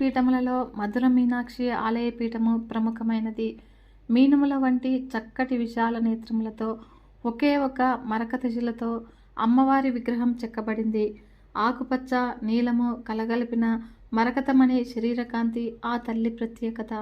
పీఠములలో మధుర మీనాక్షి ఆలయ పీఠము ప్రముఖమైనది. మీనముల వంటి చక్కటి విశాల నేత్రములతో ఒకే ఒక మరకత శిలతో అమ్మవారి విగ్రహం చెక్కబడింది. ఆకుపచ్చ నీలము కలగలిపిన మరకతమణి శరీరకాంతి ఆ తల్లి ప్రత్యేకత.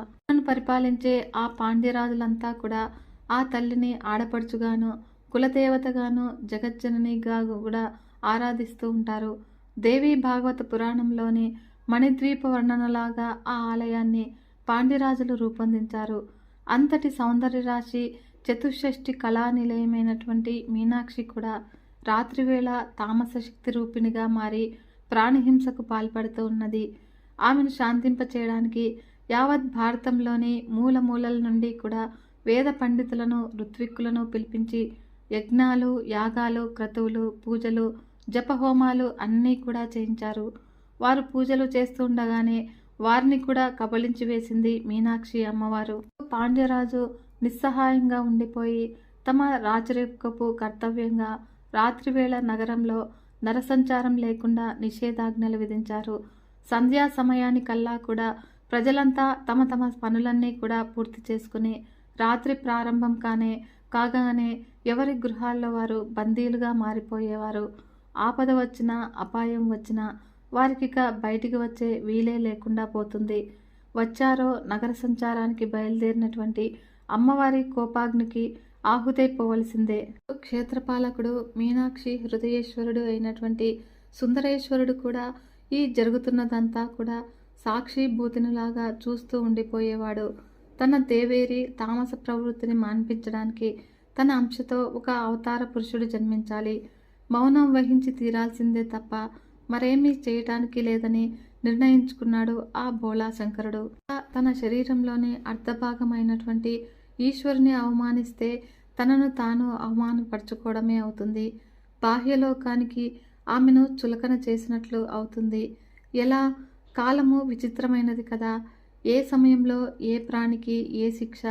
పరిపాలించే ఆ పాండ్యరాజులంతా కూడా ఆ తల్లిని ఆడపడుచుగాను కులదేవతగాను జగజ్జననిగా కూడా ఆరాధిస్తూ ఉంటారు. దేవి భాగవత పురాణంలోని మణిద్వీప వర్ణనలాగా ఆ ఆలయాన్ని పాండ్యరాజులు రూపొందించారు. అంతటి సౌందర్య రాశి చతుషష్ఠి కళా నిలయమైనటువంటి మీనాక్షి కూడా రాత్రివేళ తామస శక్తి రూపిణిగా మారి ప్రాణహింసకు పాల్పడుతూ ఉన్నది. ఆమెను శాంతింపచేయడానికి యావత్ భారతంలోని మూల మూలల నుండి కూడా వేద పండితులను ఋత్విక్కులను పిలిపించి యజ్ఞాలు యాగాలు క్రతువులు పూజలు జపహోమాలు అన్నీ కూడా చేయించారు. వారు పూజలు చేస్తూ ఉండగానే వారిని కూడా కబళించి వేసింది మీనాక్షి అమ్మవారు. పాండ్యరాజు నిస్సహాయంగా ఉండిపోయి తమ రాచరికపు కర్తవ్యంగా రాత్రివేళ నగరంలో నరసంచారం లేకుండా నిషేధాజ్ఞలు విధించారు. సంధ్యా సమయానికల్లా కూడా ప్రజలంతా తమ తమ పనులన్నీ కూడా పూర్తి చేసుకుని రాత్రి ప్రారంభం కాగానే ఎవరి గృహాల్లో వారు బందీలుగా మారిపోయేవారు. ఆపద వచ్చినా అపాయం వచ్చినా వారికిక బయటికి వచ్చే వీలే లేకుండా పోతుంది. వచ్చారో నగర సంచారానికి బయలుదేరినటువంటి అమ్మవారి కోపాగ్నికి ఆహుతైపోవలసిందే. క్షేత్రపాలకుడు మీనాక్షి హృదయేశ్వరుడు అయినటువంటి సుందరేశ్వరుడు కూడా ఈ జరుగుతున్నదంతా కూడా సాక్షిభూతినిలాగా చూస్తూ ఉండిపోయేవాడు. తన దేవేరి తామస ప్రవృత్తిని మాన్పించడానికి తన అంశతో ఒక అవతార పురుషుడు జన్మించాలి. మౌనం వహించి తీరాల్సిందే తప్ప మరేమీ చేయటానికి లేదని నిర్ణయించుకున్నాడు ఆ బోళాశంకరుడు. తన శరీరంలోని అర్ధభాగమైనటువంటి ఈశ్వరుని అవమానిస్తే తనను తాను అవమానపరచుకోవడమే అవుతుంది. బాహ్యలోకానికి ఆమెను చులకన చేసినట్లు అవుతుంది. ఎలా? కాలము విచిత్రమైనది కదా. ఏ సమయంలో ఏ ప్రాణికి ఏ శిక్ష,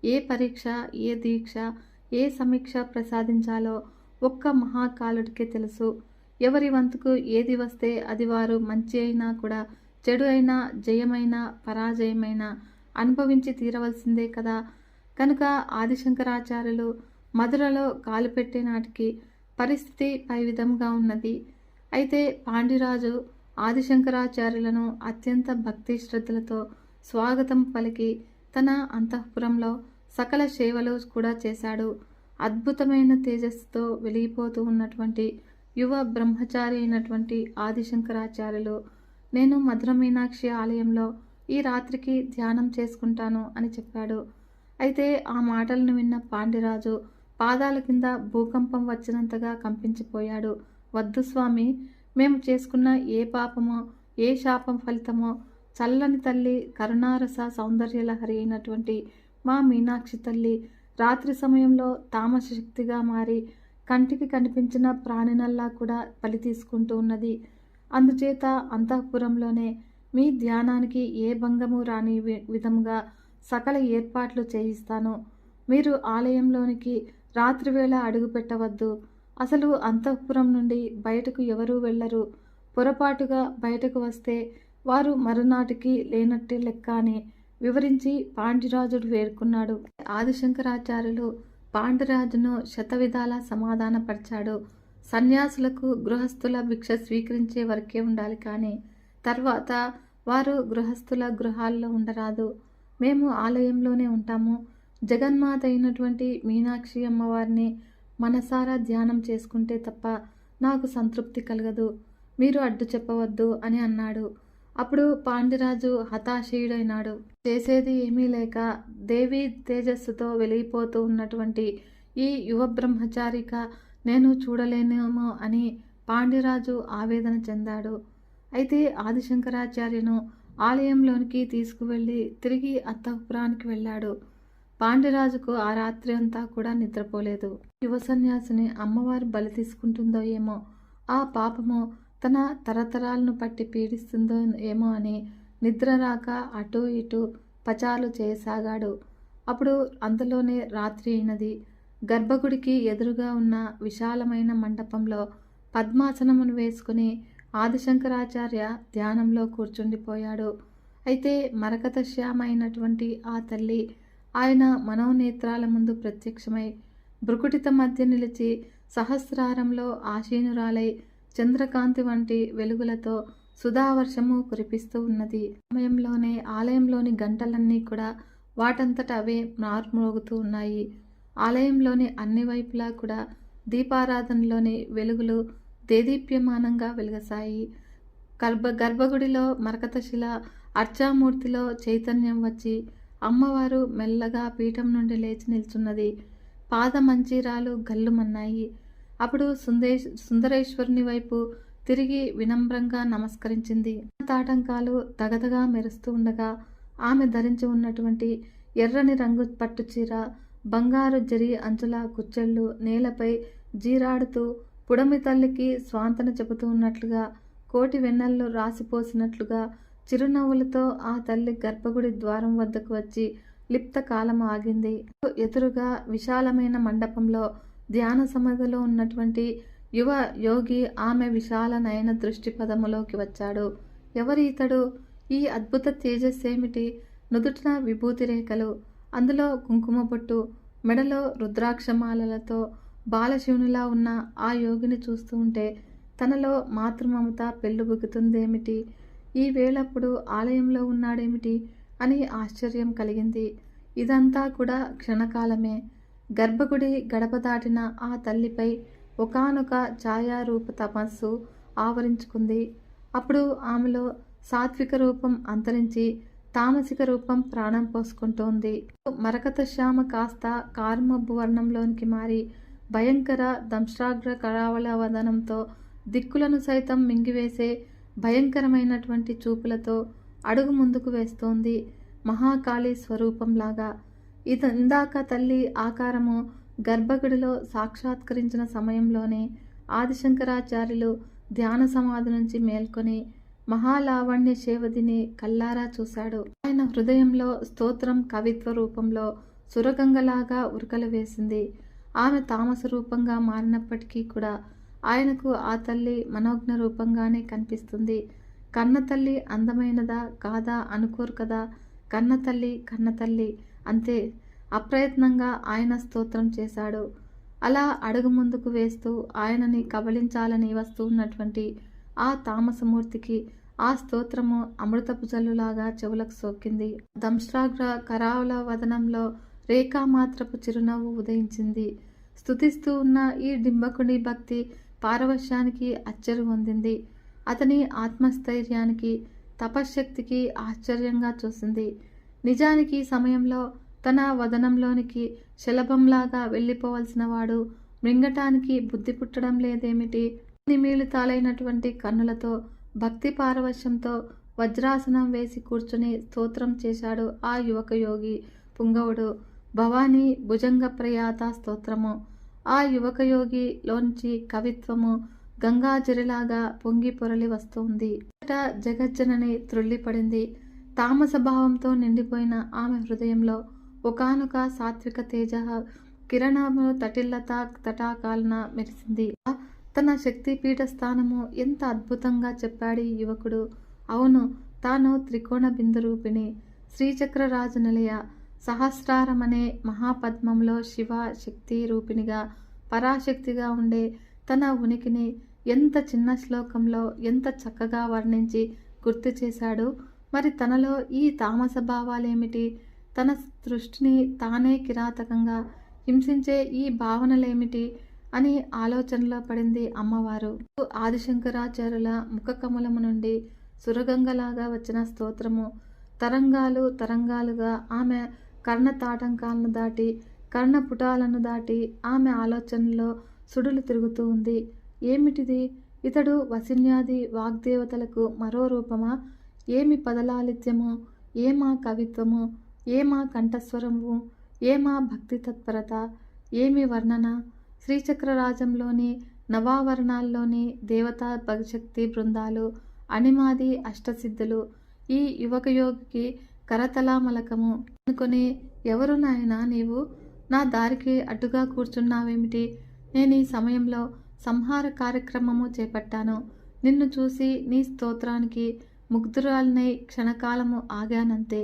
ఏ పరీక్ష, ఏ దీక్ష, ఏ సమీక్ష ప్రసాదించాలో ఒక్క మహాకాలుడికే తెలుసు. ఎవరి వంతుకు ఏది వస్తే అది వారు మంచి అయినా కూడా చెడు అయినా జయమైనా పరాజయమైనా అనుభవించి తీరవలసిందే కదా. కనుక ఆదిశంకరాచార్యులు మధురలో కాలుపెట్టే నాటికి పరిస్థితి పై విధంగా ఉన్నది. అయితే పాండ్యరాజు ఆదిశంకరాచార్యులను అత్యంత భక్తి శ్రద్ధలతో స్వాగతం పలికి తన అంతఃపురంలో సకల సేవలు కూడా చేశాడు. అద్భుతమైన తేజస్సుతో వెలిగిపోతూ ఉన్నటువంటి యువ బ్రహ్మచారి అయినటువంటి ఆదిశంకరాచార్యులు, నేను మధుర మీనాక్షి ఆలయంలో ఈ రాత్రికి ధ్యానం చేసుకుంటాను అని చెప్పాడు. అయితే ఆ మాటలను విన్న పాండ్యరాజు పాదాల కింద భూకంపం వచ్చినంతగా కంపించిపోయాడు. వద్దు స్వామి, మేము చేసుకున్న ఏ పాపమో ఏ శాపం ఫలితమో చల్లని తల్లి కరుణారస సౌందర్యలహరి అయినటువంటి మా మీనాక్షి తల్లి రాత్రి సమయంలో తామస శక్తిగా మారి కంటికి కనిపించిన ప్రాణినల్లా కూడా బలి తీసుకుంటూ ఉన్నది. అందుచేత అంతఃపురంలోనే మీ ధ్యానానికి ఏ భంగము రాని విధముగా సకల ఏర్పాట్లు చేయిస్తాను. మీరు ఆలయంలోనికి రాత్రివేళ అడుగు పెట్టవద్దు. అసలు అంతఃపురం నుండి బయటకు ఎవరూ వెళ్ళరు. పొరపాటుగా బయటకు వస్తే వారు మరునాటికి లేనట్టే లెక్క అని వివరించి పాండ్యరాజుడు వేడుకున్నాడు. ఆదిశంకరాచార్యులు పాండ్యరాజును శతవిధాలా సమాధానపరిచాడు. సన్యాసులకు గృహస్థుల భిక్ష స్వీకరించే వరకే ఉండాలి, కానీ తర్వాత వారు గృహస్థుల గృహాల్లో ఉండరాదు. మేము ఆలయంలోనే ఉంటాము. జగన్మాత అయినటువంటి మీనాక్షి అమ్మవారిని మనసారా ధ్యానం చేసుకుంటే తప్ప నాకు సంతృప్తి కలగదు. మీరు అడ్డు చెప్పవద్దు అని అన్నాడు. అప్పుడు పాండ్యరాజు హతాశయుడైనాడు. చేసేది ఏమీ లేక దేవి తేజస్సుతో వెలిగిపోతూ ఉన్నటువంటి ఈ యువ బ్రహ్మచారిక నేను చూడలేనేమో అని పాండ్యరాజు ఆవేదన చెందాడు. అయితే ఆదిశంకరాచార్యను ఆలయంలోనికి తీసుకువెళ్ళి తిరిగి అంతఃపురానికి వెళ్ళాడు. పాండ్యరాజుకు ఆ రాత్రి అంతా కూడా నిద్రపోలేదు. యువ సన్యాసిని అమ్మవారు బలి తీసుకుంటుందో ఏమో, ఆ పాపము తన తరతరాలను పట్టి పీడిస్తుందో ఏమో అని నిద్ర రాక అటూ ఇటూ పచాలు చేయసాగాడు. అప్పుడు అంతలోనే రాత్రి అయినది. గర్భగుడికి ఎదురుగా ఉన్న విశాలమైన మండపంలో పద్మాసనమును వేసుకుని ఆదిశంకరాచార్య ధ్యానంలో కూర్చుండిపోయాడు. అయితే మరకత శ్యామ అయినటువంటి ఆ తల్లి ఆయన మనోనేత్రాల ముందు ప్రత్యక్షమై భృకుటిత మధ్య నిలిచి సహస్రారంలో ఆశీనురాలై చంద్రకాంతి వంటి వెలుగులతో సుధావర్షము కురిపిస్తూ ఉన్నది. సమయంలోనే ఆలయంలోని గంటలన్నీ కూడా వాటంతట అవే మార్మోగుతూ ఉన్నాయి. ఆలయంలోని అన్ని వైపులా కూడా దీపారాధనలోని వెలుగులు దేదీప్యమానంగా వెలుగసాయి. గర్భగుడిలో మరకతశిల అర్చామూర్తిలో చైతన్యం వచ్చి అమ్మవారు మెల్లగా పీఠం నుండి లేచి నిల్చున్నది. పాదమంచీరాలు గల్లుమన్నాయి. అప్పుడు సుందరేశ్వరుని వైపు తిరిగి వినమ్రంగా నమస్కరించింది. తాటంకాలు దగదగా మెరుస్తూ ఉండగా ఆమె ధరించి ఉన్నటువంటి ఎర్రని రంగు పట్టుచీర, బంగారు జరి అంచుల కుచ్చెళ్ళు నేలపై జీరాడుతూ పుడమి తల్లికి స్వాంతన చెబుతూ ఉన్నట్లుగా, కోటి వెన్నెల్లో రాసిపోసినట్లుగా చిరునవ్వులతో ఆ తల్లి గర్భగుడి ద్వారం వద్దకు వచ్చి లిప్త కాలం ఆగింది. ఎదురుగా విశాలమైన మండపంలో ధ్యాన సమాధిలో ఉన్నటువంటి యువ యోగి ఆమె విశాల నయన దృష్టి పదములోకి వచ్చాడు. ఎవరి ఇతడు? ఈ అద్భుత తేజస్సేమిటి? నుదుటిన విభూతి రేఖలు, అందులో కుంకుమ బొట్టు, మెడలో రుద్రాక్షమాలలతో బాలశివునిలా ఉన్న ఆ యోగిని చూస్తూ ఉంటే తనలో మాతృమమత పెళ్ళుబుకుతుందేమిటి? ఈ వేళప్పుడు ఆలయంలో ఉన్నాడేమిటి అని ఆశ్చర్యం కలిగింది. ఇదంతా కూడా క్షణకాలమే. గర్భగుడి గడప దాటిన ఆ తల్లిపై ఒకానొక ఛాయారూప తపస్సు ఆవరించుకుంది. అప్పుడు ఆమెలో సాత్విక రూపం అంతరించి తామసిక రూపం ప్రాణం పోసుకుంటోంది. మరకత శ్యామ కాస్త కారుమబ్బు వర్ణంలోనికి మారి భయంకర దంష్ట్రాగ్ర కరావళ వదనంతో దిక్కులను సైతం మింగివేసే భయంకరమైనటువంటి చూపులతో అడుగు ముందుకు వేస్తోంది. మహాకాళి స్వరూపంలాగా. ఇందాక తల్లి ఆకారము గర్భగుడిలో సాక్షాత్కరించిన సమయంలోనే ఆదిశంకరాచార్యులు ధ్యాన సమాధి నుంచి మేల్కొని మహాలావణ్య శేవదిని కల్లారా చూశాడు. ఆయన హృదయంలో స్తోత్రం కవిత్వ రూపంలో సురగంగలాగా ఉరకలు వేసింది. ఆమె తామస రూపంగా మారినప్పటికీ కూడా ఆయనకు ఆ తల్లి మనోజ్ఞ రూపంగానే కనిపిస్తుంది. కన్నతల్లి అందమైనదా కాదా అనుకోరు కదా. కన్నతల్లి అంతే. అప్రయత్నంగా ఆయన స్తోత్రం చేశాడు. అలా అడుగు ముందుకు వేస్తూ ఆయనని కబళించాలని వస్తూ ఉన్నటువంటి ఆ తామసమూర్తికి ఆ స్తోత్రము అమృతపు జల్లులాగా చెవులకు సోకింది. దంష్ట్రాగ్ర కరావల వదనంలో రేఖామాత్రపు చిరునవ్వు ఉదయించింది. స్తుతిస్తూ ఉన్న ఈ డింబకుడి భక్తి పారవశ్యానికి అచ్చరు పొందింది. అతని ఆత్మస్థైర్యానికి, తపశ్శక్తికి ఆశ్చర్యంగా చూసింది. నిజానికి సమయంలో తన వదనంలోనికి శలభంలాగా వెళ్ళిపోవలసిన వాడు మృంగటానికి బుద్ధి పుట్టడం లేదేమిటి? నిమీలితాలైనటువంటి కన్నులతో భక్తి పారవశ్యంతో వజ్రాసనం వేసి కూర్చుని స్తోత్రం చేశాడు ఆ యువక యోగి పుంగవుడు. భవానీ భుజంగ ప్రయాత స్తోత్రము. ఆ యువక యోగిలోంచి కవిత్వము గంగాజరిలాగా పొంగి పొరలి వస్తుంది. జగజ్జనని త్రుళ్ళిపడింది. తామస భావంతో నిండిపోయిన ఆమె హృదయంలో ఒకానొక సాత్విక తేజ కిరణము తటిల్లత తటాకాలన మెరిసింది. తన శక్తిపీఠ స్థానము ఎంత అద్భుతంగా చెప్పాడు ఈ యువకుడు. అవును, తాను త్రికోణ బిందు రూపిణి, శ్రీచక్రరాజు నిలయ, సహస్రారమనే మహాపద్మంలో శివ శక్తి రూపిణిగా పరాశక్తిగా ఉండే తన ఉనికిని ఎంత చిన్న శ్లోకంలో ఎంత చక్కగా వర్ణించి గుర్తు చేశాడు. మరి తనలో ఈ తామస భావాలేమిటి? తన దృష్టిని తానే కిరాతకంగా హింసించే ఈ భావనలేమిటి అని ఆలోచనలో పడింది అమ్మవారు. ఆదిశంకరాచార్యుల ముఖ కమలము నుండి సురగంగలాగా వచ్చిన స్తోత్రము తరంగాలుగా ఆమె కర్ణ తాటంకాలను దాటి కర్ణపుటాలను దాటి ఆమె ఆలోచనలో సుడులు తిరుగుతూ ఉంది. ఏమిటిది? ఇతడు వసిన్యాది వాగ్దేవతలకు మరో రూపమా? ఏమి పదలాలిత్యము, ఏమా కవిత్వము, ఏమా కంఠస్వరము, ఏమా భక్తి తత్పరత, ఏమి వర్ణన! శ్రీచక్రరాజంలోని నవావరణాల్లోని దేవతా భగశక్తి బృందాలు, అణిమాది అష్టసిద్ధులు ఈ యువక యోగికి కరతలామలకము అనుకొని, ఎవరు నాయనా నీవు? నా దారికి అడ్డుగా కూర్చున్నావేమిటి? నేను ఈ సమయంలో సంహార కార్యక్రమము చేపట్టాను. నిన్ను చూసి నీ స్తోత్రానికి ముగ్ధురాలినై క్షణకాలము ఆగానంతే.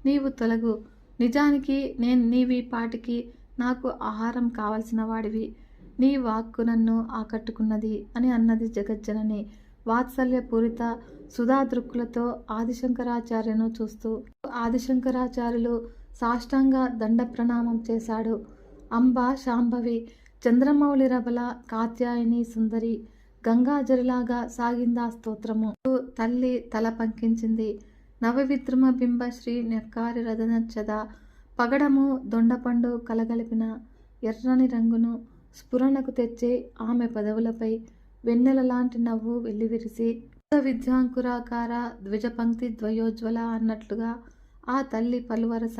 నీవు తొలగు. నిజానికి నేను నీవి పాటికి నాకు ఆహారం కావలసిన వాడివి. నీ వాక్కు నన్ను ఆకట్టుకున్నది అని అన్నది జగజ్జనని వాత్సల్యపూరిత సుధాదృక్కులతో ఆదిశంకరాచార్యను చూస్తూ. ఆదిశంకరాచార్యులు సాష్టాంగ దండ ప్రణామం చేశాడు. అంబ శాంభవి, చంద్రమౌళి రబల, కాత్యాయని సుందరి, గంగాజరిలాగా సాగిందా స్తోత్రము. తల్లి తల పంకించింది. నవవిద్రుమ బింబ శ్రీ నెక్కారి రదనచ్చద పగడము దొండపండు కలగలిపిన ఎర్రని రంగును స్ఫురణకు తెచ్చి ఆమె పెదవులపై వెన్నెలలాంటి నవ్వు వెల్లివిరిసి విద్యాంకురాకార ద్విజపంక్తి ద్వయోజ్వల అన్నట్లుగా ఆ తల్లి పలువరస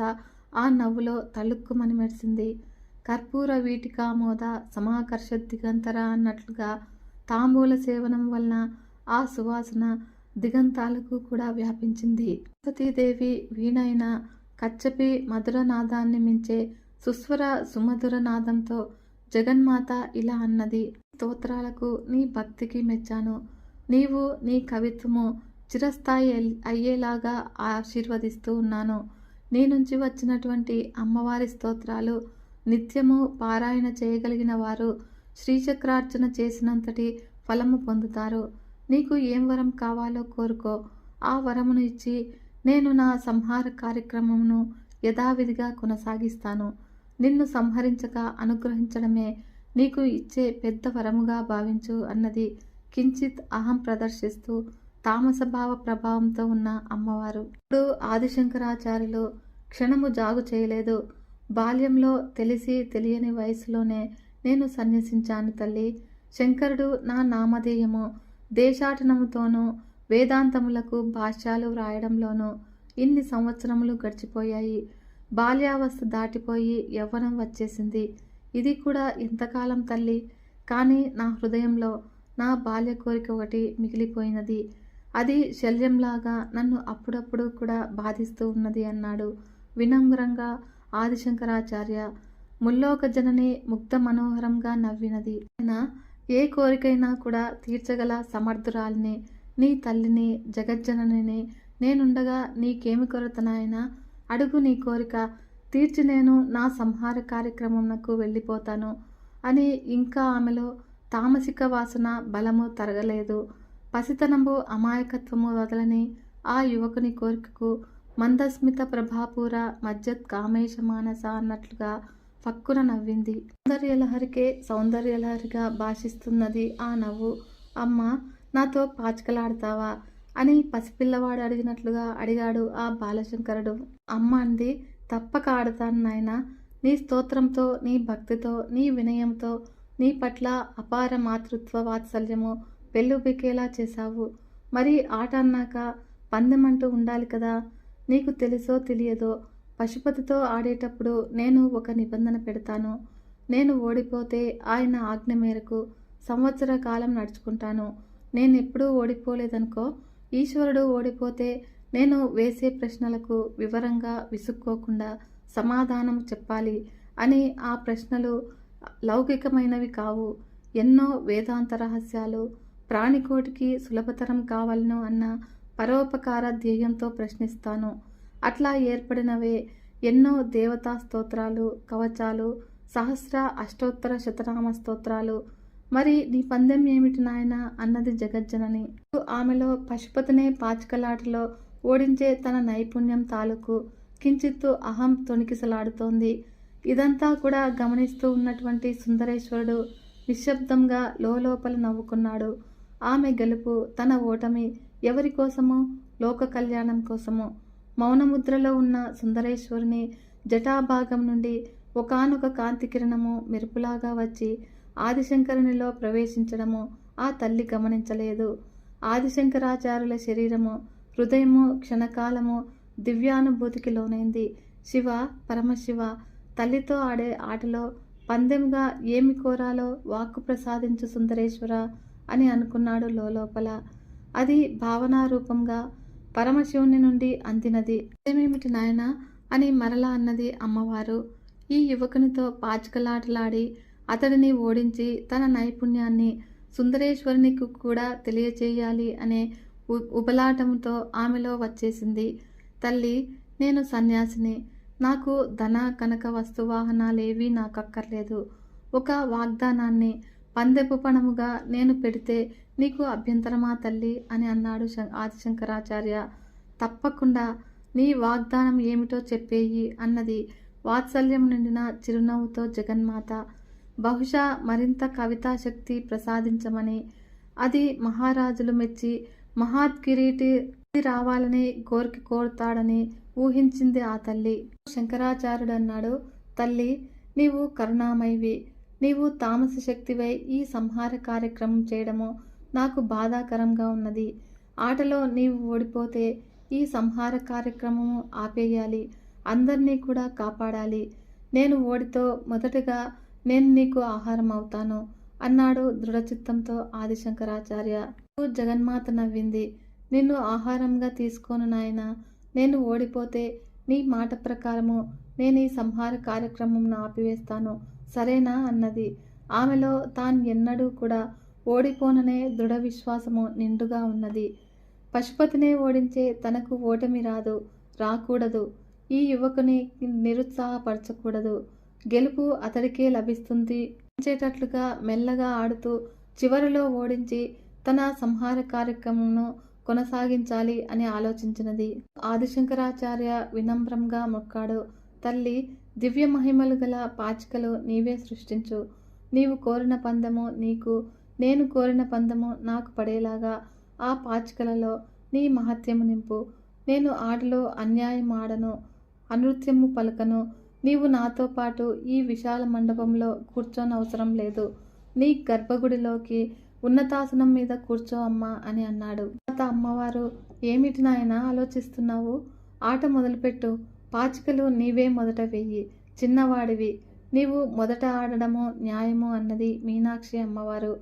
ఆ నవ్వులో తళుక్కుమని మెరిసింది. కర్పూర వీటికామోద సమాకర్ష దిగంతర అన్నట్లుగా తాంబూల సేవనం వలన ఆ సువాసన దిగంతాలకు కూడా వ్యాపించింది. సతీదేవి వీణైన కచ్చపి మధురనాదాన్ని మించే సుస్వర సుమధుర నాదంతో జగన్మాత ఇలా అన్నది. స్తోత్రాలకు నీ భక్తికి మెచ్చాను. నీవు నీ కవిత్వము చిరస్థాయి అయ్యేలాగా ఆశీర్వదిస్తూ ఉన్నాను. నీ నుంచి వచ్చినటువంటి అమ్మవారి స్తోత్రాలు నిత్యము పారాయణ చేయగలిగిన వారు శ్రీచక్రార్చన చేసినంతటి ఫలము పొందుతారు. నీకు ఏం వరం కావాలో కోరుకో. ఆ వరమును ఇచ్చి నేను నా సంహార కార్యక్రమమును యథావిధిగా కొనసాగిస్తాను. నిన్ను సంహరించక అనుగ్రహించడమే నీకు ఇచ్చే పెద్ద వరముగా భావించు అన్నది కించిత్ అహం ప్రదర్శిస్తూ తామసభావ ప్రభావంతో ఉన్న అమ్మవారు. ఇప్పుడు ఆదిశంకరాచార్యులు క్షణము జాగు చేయలేదు. బాల్యంలో తెలిసి తెలియని వయసులోనే నేను సన్యసించాను తల్లి. శంకరుడు నా నామధేయము దేశాటనముతోనూ వేదాంతములకు భాష్యాలు వ్రాయడంలోనూ ఇన్ని సంవత్సరములు గడిచిపోయాయి. బాల్యావస్థ దాటిపోయి యవ్వనం వచ్చేసింది. ఇది కూడా ఎంతకాలం తల్లి. కానీ నా హృదయంలో నా బాల్య కోరిక ఒకటి మిగిలిపోయినది. అది శల్యంలాగా నన్ను అప్పుడప్పుడు కూడా బాధిస్తూ ఉన్నది అన్నాడు వినమ్రంగా ఆదిశంకరాచార్య. ముల్లోక జనని ముగ్ధ మనోహరంగా నవ్వినది. ఏ కోరికైనా కూడా తీర్చగల సమర్థురాలిని, నీ తల్లిని, జగజ్జనని నేనుండగా నీకేమి కొరత నాయనా? అడుగు నీ కోరిక తీర్చి నేను నా సంహార కార్యక్రమంకు వెళ్ళిపోతాను అని ఇంకా ఆమెలో తామసిక వాసన బలము తరగలేదు. పసితనము అమాయకత్వము వదలని ఆ యువకుని కోరికకు మందస్మిత ప్రభాపూర మజ్జత్ కామేశ మానస అన్నట్లుగా ఫక్కున నవ్వింది. సౌందర్యలహరికే సౌందర్యలహరిగా భాషిస్తున్నది ఆ నవ్వు. అమ్మ, నాతో పాచికలాడతావా అని పసిపిల్లవాడు అడిగినట్లుగా అడిగాడు ఆ బాలశంకరుడు. అమ్మ అంది. తప్పక ఆడతాను నాయనా. నీ స్తోత్రంతో, నీ భక్తితో, నీ వినయంతో నీ పట్ల అపార మాతృత్వ వాత్సల్యము పెళ్ళుబికేలా చేశావు. మరి ఆట అన్నాక పందెమంటూ ఉండాలి కదా. నీకు తెలుసో తెలియదో పశుపతితో ఆడేటప్పుడు నేను ఒక నిబంధన పెడతాను. నేను ఓడిపోతే ఆయన ఆజ్ఞ మేరకు సంవత్సర కాలం నడుచుకుంటాను. నేను ఎప్పుడూ ఓడిపోలేదనుకో. ఈశ్వరుడు ఓడిపోతే నేను వేసే ప్రశ్నలకు వివరంగా విసుక్కోకుండా సమాధానం చెప్పాలి అని. ఆ ప్రశ్నలు లౌకికమైనవి కావు. ఎన్నో వేదాంత రహస్యాలు ప్రాణికోటికి సులభతరం కావాలను అన్న పరోపకార ధ్యేయంతో ప్రశ్నిస్తాను. అట్లా ఏర్పడినవే ఎన్నో దేవతా స్తోత్రాలు, కవచాలు, సహస్ర అష్టోత్తర శతనామ స్తోత్రాలు. మరి నీ పందెం ఏమిటి నాయనా అన్నది జగజ్జనని. ఆమెలో పశుపతినే పాచికలాటలో ఓడించే తన నైపుణ్యం తాలూకు కించిత్తు అహం తొణికిసలాడుతోంది. ఇదంతా కూడా గమనిస్తూ ఉన్నటువంటి సుందరేశ్వరుడు నిశ్శబ్దంగా లోపల నవ్వుకున్నాడు. ఆమె గెలుపు, తన ఓటమి ఎవరి కోసమో? లోక కళ్యాణం కోసమో. మౌనముద్రలో ఉన్న సుందరేశ్వరుని జటాభాగం నుండి ఒకానొక కాంతి కిరణము మెరుపులాగా వచ్చి ఆదిశంకరునిలో ప్రవేశించడము ఆ తల్లి గమనించలేదు. ఆదిశంకరాచార్యుల శరీరము, హృదయము క్షణకాలము దివ్యానుభూతికి లోనైంది. శివ, పరమశివ, తల్లితో ఆడే ఆటలో పందెంగా ఏమి కోరాలో వాక్కు ప్రసాదించు సుందరేశ్వర అని అనుకున్నాడు లోపల. అది భావనారూపంగా పరమశివుని నుండి అందినది. ఏమేమిటి నాయనా అని మరలా అన్నది అమ్మవారు. ఈ యువకునితో పాచికలాటలాడి అతడిని ఓడించి తన నైపుణ్యాన్ని సుందరేశ్వరునికి కూడా తెలియచేయాలి అనే ఉబలాటంతో ఆమెలో వచ్చేసింది. తల్లి, నేను సన్యాసిని. నాకు ధన కనక వస్తువాహనాలేవీ నాకక్కర్లేదు. ఒక వాగ్దానాన్ని పందెపు పణముగా నేను పెడితే నీకు అభ్యంతరమా తల్లి అని అన్నాడు ఆదిశంకరాచార్య. తప్పకుండా, నీ వాగ్దానం ఏమిటో చెప్పేయి అన్నది వాత్సల్యం నిండిన చిరునవ్వుతో జగన్మాత. బహుశా మరింత కవితాశక్తి ప్రసాదించమని, అది మహారాజులు మెచ్చి మహాత్కిరీటి రావాలని కోరుతాడని ఊహించింది ఆ తల్లి. శంకరాచార్యుడు అన్నాడు, తల్లి, నీవు కరుణామయివి. నీవు తామస శక్తివై ఈ సంహార కార్యక్రమం చేయడము నాకు బాధాకరంగా ఉన్నది. ఆటలో నీవు ఓడిపోతే ఈ సంహార కార్యక్రమము ఆపేయాలి, అందరినీ కూడా కాపాడాలి. నేను ఓడితో మొదటగా నేను నీకు ఆహారం అవుతాను అన్నాడు దృఢచిత్తంతో ఆదిశంకరాచార్య. జగన్మాత నవ్వింది. నిన్ను ఆహారంగా తీసుకోను నాయనా. నేను ఓడిపోతే నీ మాట ప్రకారము నేను ఈ సంహార కార్యక్రమంను ఆపివేస్తాను, సరేనా అన్నది. ఆమెలో తాను ఎన్నడూ కూడా ఓడిపోననే దృఢ విశ్వాసము నిండుగా ఉన్నది. పశుపతినే ఓడించే తనకు ఓటమి రాకూడదు. ఈ యువకుని నిరుత్సాహపరచకూడదు. గెలుపు అతడికే లభిస్తుంది చేటట్లుగా మెల్లగా ఆడుతూ చివరిలో ఓడించి తన సంహార కార్యక్రమంను కొనసాగించాలి అని ఆలోచించినది. ఆదిశంకరాచార్య వినమ్రంగా మొక్కాడు. తల్లి, దివ్య మహిమలు గల పాచికలు నీవే సృష్టించు. నీవు కోరిన పందెము నీకు, నేను కోరిన పందెము నాకు పడేలాగా ఆ పాచికలలో నీ మహత్యము నింపు. నేను ఆటలో అన్యాయం ఆడను, అనృత్యము పలకను. నీవు నాతో పాటు ఈ విశాల మండపంలో కూర్చోనవసరం లేదు. నీ గర్భగుడిలోకి ఉన్నతాసనం మీద కూర్చో అమ్మా అని అన్నాడు. అమ్మవారు, ఏమిటి నాయనా ఆలోచిస్తున్నావు? ఆట మొదలుపెట్టు. పాచికలు నీవే మొదట వెయ్యి. చిన్నవాడివి, నీవు మొదట ఆడడము న్యాయము అన్నది మీనాక్షి అమ్మవారు.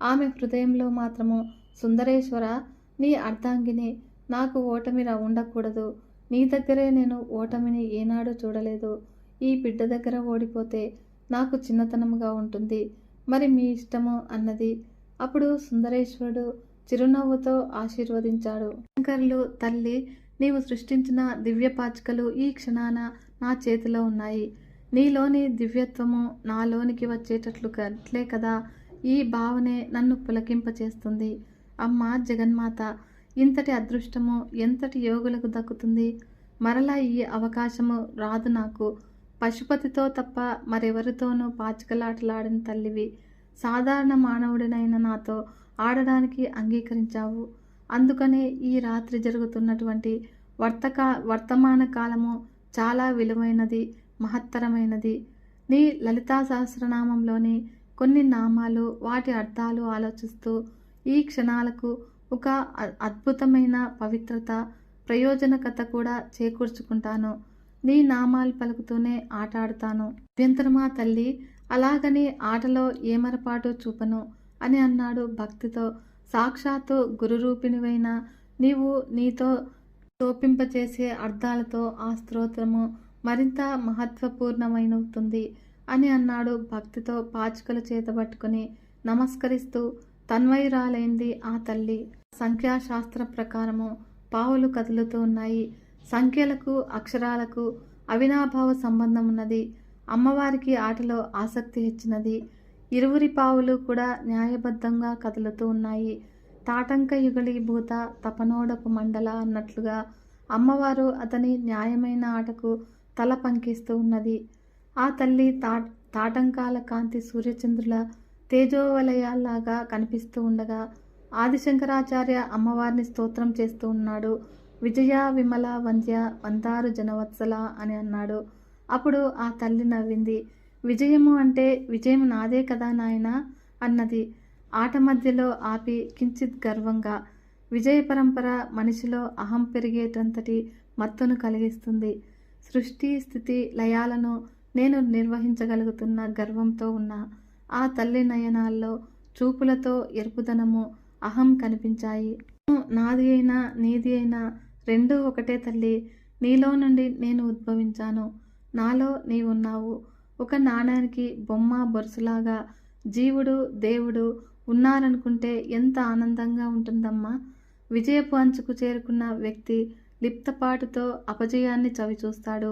ఆమె హృదయంలో మాత్రము, సుందరేశ్వర, నీ అర్ధాంగిని, నాకు ఓటమి ఉండకూడదు. నీ దగ్గరే నేను ఓటమిని ఏనాడు చూడలేదు. ఈ బిడ్డ దగ్గర ఓడిపోతే నాకు చిన్నతనముగా ఉంటుంది. మరి మీ ఇష్టము అన్నది. అప్పుడు సుందరేశ్వరుడు చిరునవ్వుతో ఆశీర్వదించాడు. శంకర్లు, తల్లి, నీవు సృష్టించిన దివ్య పాచికలు ఈ క్షణాన నా చేతిలో ఉన్నాయి. నీలోని దివ్యత్వము నాలోనికి వచ్చేటట్లే కదా ఈ భావనే నన్ను పులకింపచేస్తుంది. అమ్మ జగన్మాత, ఇంతటి అదృష్టము ఎంతటి యోగులకు దక్కుతుంది? మరలా ఈ అవకాశము రాదు నాకు. పశుపతితో తప్ప మరెవరితోనూ పాచికలాటలాడిన తల్లివి. సాధారణ మానవుడినైన నాతో ఆడడానికి అంగీకరించావు. అందుకనే ఈ రాత్రి జరుగుతున్నటువంటి వర్తమాన కాలము చాలా విలువైనది, మహత్తరమైనది. నీ లలితా సహస్రనామంలోని కొన్ని నామాలు, వాటి అర్థాలు ఆలోచిస్తూ ఈ క్షణాలకు ఒక అద్భుతమైన పవిత్రత, ప్రయోజనకత కూడా చేకూర్చుకుంటాను. నీ నామాలు పలుకుతూనే ఆటాడుతాను. అభ్యంతరమా తల్లి? అలాగని ఆటలో ఏమరపాటు చూపను అని అన్నాడు భక్తితో. సాక్షాత్తు గురురూపిణివైన నీవు నీతో తోపింపచేసే అర్థాలతో ఆ స్తోత్రము మరింత మహత్వపూర్ణమైనవుతుంది అని అన్నాడు భక్తితో. పాచికలు చేతబట్టుకుని నమస్కరిస్తూ తన్మయురాలైంది ఆ తల్లి. సంఖ్యాశాస్త్ర ప్రకారము పావులు కదులుతూ ఉన్నాయి. సంఖ్యలకు, అక్షరాలకు అవినాభావ సంబంధం ఉన్నది. అమ్మవారికి ఆటలో ఆసక్తి హెచ్చినది. ఇరువురి పావులు కూడా న్యాయబద్ధంగా కదులుతూ ఉన్నాయి. తాటంక యుగళి భూత తపనోడపు మండల అన్నట్లుగా అమ్మవారు అతని న్యాయమైన ఆటకు తల పంకిస్తూ ఉన్నది. ఆ తల్లి తాటంకాల కాంతి సూర్యచంద్రుల తేజోవలయాల్లాగా కనిపిస్తూ ఉండగా ఆదిశంకరాచార్య అమ్మవారిని స్తోత్రం చేస్తూ ఉన్నాడు. విజయ విమల వంద్య వందారు జనవత్సల అని అన్నాడు. అప్పుడు ఆ తల్లి నవ్వింది. విజయము అంటే విజయం నాదే కదా నాయనా అన్నది ఆట మధ్యలో ఆపి కించిత్ గర్వంగా. విజయ పరంపర మనిషిలో అహం పెరిగేటంతటి మత్తును కలిగిస్తుంది. సృష్టి స్థితి లయాలను నేను నిర్వహించగలుగుతున్న గర్వంతో ఉన్న ఆ తల్లి నయనాల్లో చూపులతో ఎరుపుదనము, అహం కనిపించాయి. నాది అయినా నీది అయినా రెండూ ఒకటే తల్లి. నీలో నుండి నేను ఉద్భవించాను, నాలో నీవున్నావు. ఒక నాణానికి బొమ్మ బొరుసులాగా జీవుడు దేవుడు ఉన్నారనుకుంటే ఎంత ఆనందంగా ఉంటుందమ్మా. విజయపు అంచుకు చేరుకున్న వ్యక్తి లిప్తపాటుతో అపజయాన్ని చవిచూస్తాడు.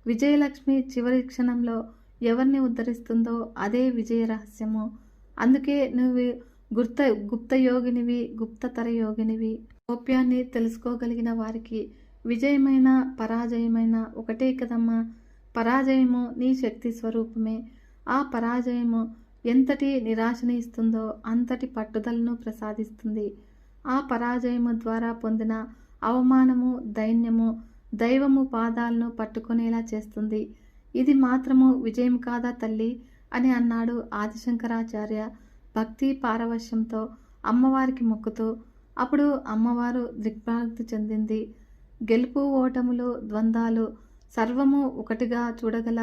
విజయలక్ష్మి చివరి క్షణంలో ఎవరిని ఉద్ధరిస్తుందో అదే విజయ రహస్యము. అందుకే నువ్వు గుప్త యోగినివి, గుప్తతర యోగినివి. గోప్యాన్ని తెలుసుకోగలిగిన వారికి విజయమైన పరాజయమైన ఒకటే కదమ్మా. పరాజయము నీ శక్తి స్వరూపమే. ఆ పరాజయము ఎంతటి నిరాశని ఇస్తుందో అంతటి పట్టుదలను ప్రసాదిస్తుంది. ఆ పరాజయము ద్వారా పొందిన అవమానము, దైన్యము దైవము పాదాలను పట్టుకునేలా చేస్తుంది. ఇది మాత్రము విజయం కాదా తల్లి అని అన్నాడు ఆదిశంకరాచార్య భక్తి పారవశ్యంతో అమ్మవారికి మొక్కుతూ. అప్పుడు అమ్మవారు దిగ్భ్రాంతి చెందింది. గెలుపు ఓటములు, ద్వంద్వాలు సర్వము ఒకటిగా చూడగల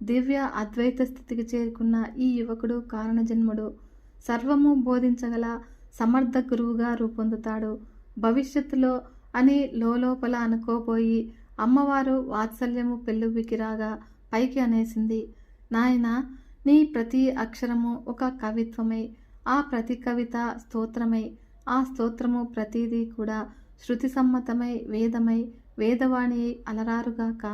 దివ్య అద్వైత స్థితికి చేరుకున్న ఈ యువకుడు కారణజన్ముడు. సర్వము బోధించగల సమర్థ గురువుగా రూపొందుతాడు భవిష్యత్తులో అని లోపల అనుకోబోయి అమ్మవారు వాత్సల్యము పెళ్ళుబికి రాగా పైకి అనేసింది. నాయనా, నీ ప్రతి అక్షరము ఒక కవిత్వమై, ఆ ప్రతి కవిత స్తోత్రమై, ఆ స్తోత్రము ప్రతిదీ కూడా శృతి సమ్మతమై, వేదమై, వేదవాణి అలరారుగాక.